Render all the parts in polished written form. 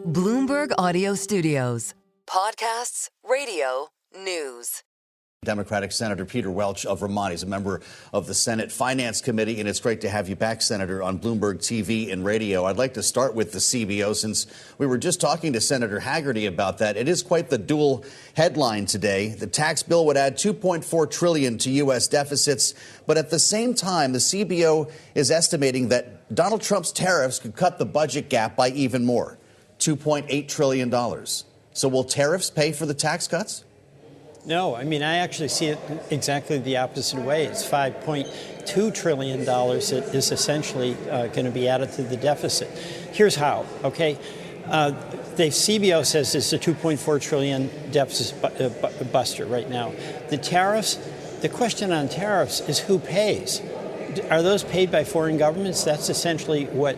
Bloomberg Audio Studios. Podcasts, radio, news. Democratic Senator Peter Welch of Vermont. He's a member of the Senate Finance Committee, and it's great to have you back, Senator, on Bloomberg TV and radio. I'd like to start with the CBO, since we were just talking to Senator Haggerty about that. It is quite the dual headline today. The tax bill would add $2.4 trillion to U.S. deficits, but at the same time, the CBO is estimating that Donald Trump's tariffs could cut the budget gap by even more, $2.8 trillion. So will tariffs pay for the tax cuts? No, I mean, I actually see it exactly the opposite way. It's $5.2 trillion that is essentially going to be added to the deficit. Here's how, okay? The CBO says it's a $2.4 trillion deficit buster right now. The tariffs, the question on tariffs is who pays? Are those paid by foreign governments? That's essentially what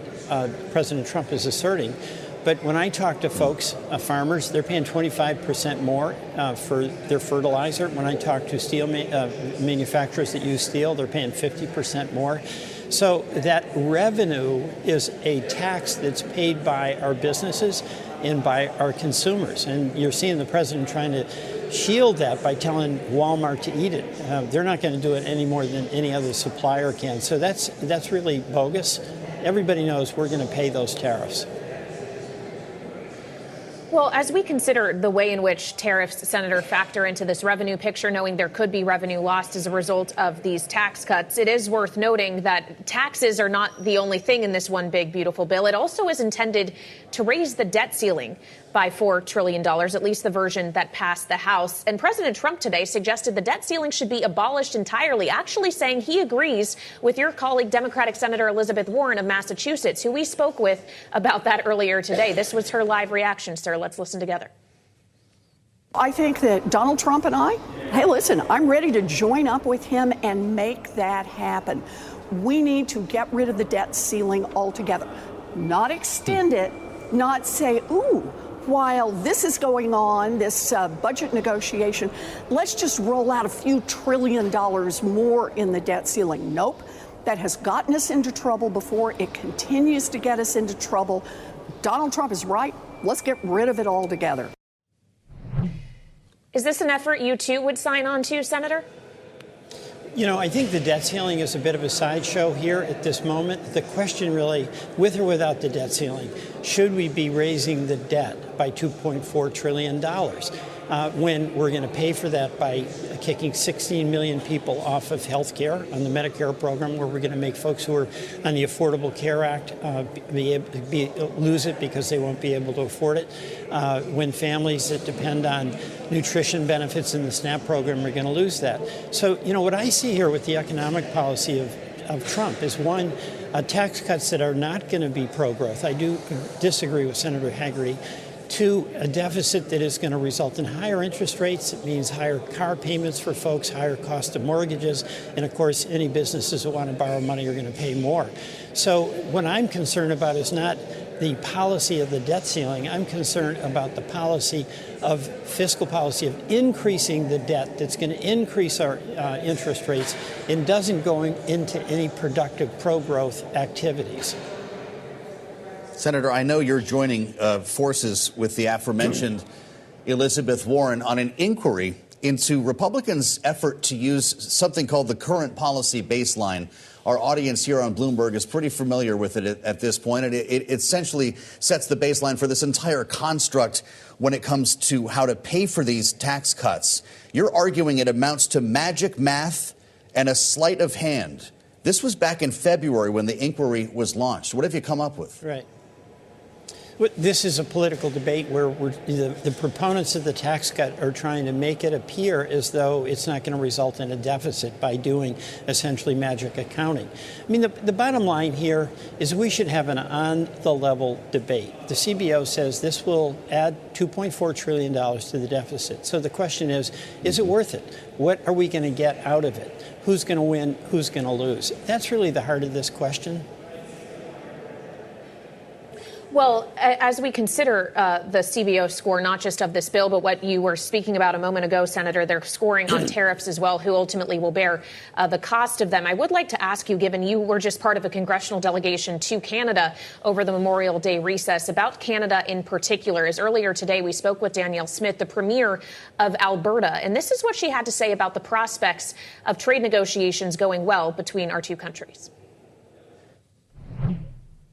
President Trump is asserting. But when I talk to folks, farmers, they're paying 25% more for their fertilizer. When I talk to steel manufacturers that use steel, they're paying 50% more. So that revenue is a tax that's paid by our businesses and by our consumers. And you're seeing the president trying to shield that by telling Walmart to eat it. They're not going to do it any more than any other supplier can. So that's really bogus. Everybody knows we're going to pay those tariffs. Well, as we consider the way in which tariffs, Senator, factor into this revenue picture, knowing there could be revenue lost as a result of these tax cuts, it is worth noting that taxes are not the only thing in this one big, beautiful bill. It also is intended to raise the debt ceiling by $4 trillion, at least the version that passed the House. And President Trump today suggested the debt ceiling should be abolished entirely, actually saying he agrees with your colleague, Democratic Senator Elizabeth Warren of Massachusetts, who we spoke with about that earlier today. This was her live reaction, sir. Let's listen together. I think that Donald Trump and hey, listen, I'm ready to join up with him and make that happen. We need to get rid of the debt ceiling altogether, not extend it, not say, ooh, while this is going on, this budget negotiation, let's just roll out a few $1 trillion more in the debt ceiling. Nope. That has gotten us into trouble before. It continues to get us into trouble. Donald Trump is right. Let's get rid of it altogether. Is this an effort you, too, would sign on to, Senator? You know, I think the debt ceiling is a bit of a sideshow here at this moment. The question really, with or without the debt ceiling, should we be raising the debt by $2.4 trillion when we're going to pay for that by kicking 16 million people off of health care on the Medicare program, where we're going to make folks who are on the Affordable Care Act lose it because they won't be able to afford it, when families that depend on nutrition benefits in the SNAP program are going to lose that. So, you know, what I see here with the economic policy of Trump is, one, tax cuts that are not going to be pro-growth. I do disagree with Senator Haggerty. Two, a deficit that is going to result in higher interest rates. It means higher car payments for folks, higher cost of mortgages, and of course, any businesses that want to borrow money are going to pay more. So what I'm concerned about is not the policy of the debt ceiling. I'm concerned about the policy of fiscal policy of increasing the debt that's going to increase our interest rates and doesn't go into any productive pro-growth activities. Senator, I know you're joining forces with the aforementioned Elizabeth Warren on an inquiry into Republicans' effort to use something called the current policy baseline. Our audience here on Bloomberg is pretty familiar with it at this point, and it essentially sets the baseline for this entire construct when it comes to how to pay for these tax cuts. You're arguing it amounts to magic math and a sleight of hand. This was back in February when the inquiry was launched. What have you come up with? Right. This is a political debate where the proponents of the tax cut are trying to make it appear as though it's not going to result in a deficit by doing essentially magic accounting. I mean, the bottom line here is we should have an on-the-level debate. The CBO says this will add $2.4 trillion to the deficit. So the question is it worth it? What are we going to get out of it? Who's going to win? Who's going to lose? That's really the heart of this question. Well, as we consider the CBO score, not just of this bill, but what you were speaking about a moment ago, Senator, they're scoring on tariffs as well, who ultimately will bear the cost of them. I would like to ask you, given you were just part of a congressional delegation to Canada over the Memorial Day recess, about Canada in particular. As earlier today, we spoke with Danielle Smith, the Premier of Alberta, and this is what she had to say about the prospects of trade negotiations going well between our two countries.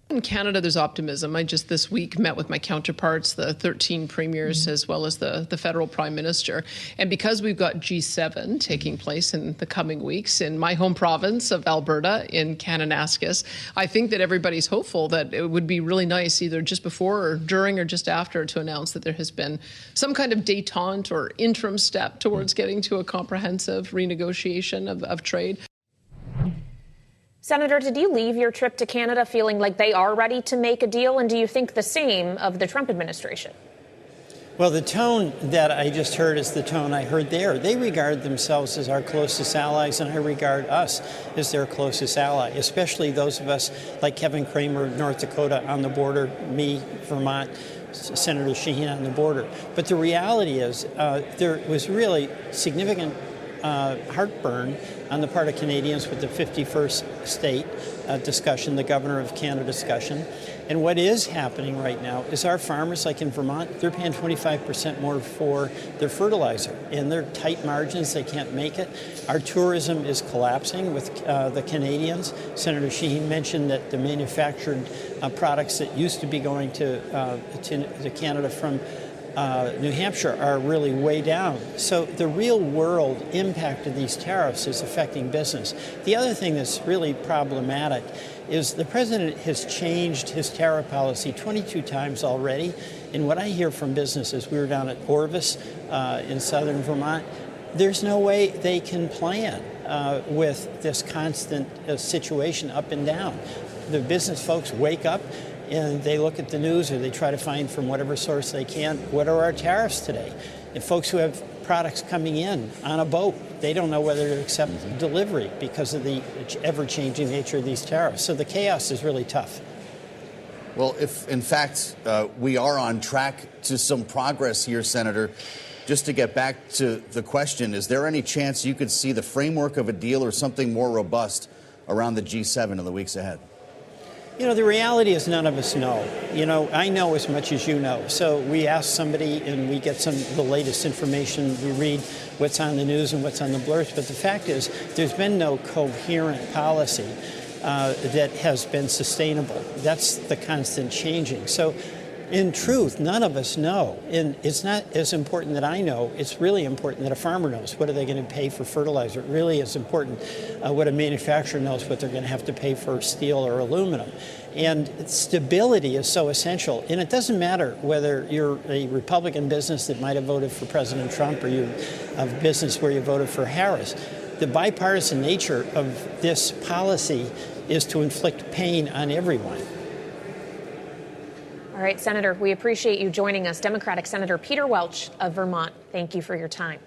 In Canada, there's optimism. I just this week met with my counterparts, the 13 premiers, as well as the federal prime minister. And because we've got G7 taking place in the coming weeks in my home province of Alberta, in Kananaskis, I think that everybody's hopeful that it would be really nice either just before or during or just after to announce that there has been some kind of détente or interim step towards getting to a comprehensive renegotiation of trade. Senator, did you leave your trip to Canada feeling like they are ready to make a deal? And do you think the same of the Trump administration? Well, the tone that I just heard is the tone I heard there. They regard themselves as our closest allies, and I regard us as their closest ally, especially those of us like Kevin Cramer, North Dakota on the border, me, Vermont, Senator Shaheen on the border. But the reality is there was really significant heartburn on the part of Canadians with the 51st state discussion, the Governor of Canada discussion. And what is happening right now is our farmers, like in Vermont, they're paying 25% more for their fertilizer. And they're tight margins, they can't make it. Our tourism is collapsing with the Canadians. Senator Shaheen mentioned that the manufactured products that used to be going to Canada from New Hampshire are really way down. So the real world impact of these tariffs is affecting business. The other thing that's really problematic is the president has changed his tariff policy 22 times already. And what I hear from businesses, we were down at Orvis in southern Vermont, there's no way they can plan with this constant situation up and down. The business folks wake up and they look at the news or they try to find from whatever source they can, what are our tariffs today? And folks who have products coming in on a boat, they don't know whether to accept delivery because of the ever-changing nature of these tariffs. So the chaos is really tough. Well, if in fact we are on track to some progress here, Senator, just to get back to the question, is there any chance you could see the framework of a deal or something more robust around the G7 in the weeks ahead? You know, the reality is none of us know. You know, I know as much as you know. So we ask somebody and we get some of the latest information. We read what's on the news and what's on the blurs. But the fact is, there's been no coherent policy that has been sustainable. That's the constant changing. So in truth, none of us know. And it's not as important that I know. It's really important that a farmer knows. What are they going to pay for fertilizer? It really is important what a manufacturer knows what they're going to have to pay for steel or aluminum. And stability is so essential. And it doesn't matter whether you're a Republican business that might have voted for President Trump or you're a business where you voted for Harris. The bipartisan nature of this policy is to inflict pain on everyone. All right, Senator, we appreciate you joining us. Democratic Senator Peter Welch of Vermont, thank you for your time.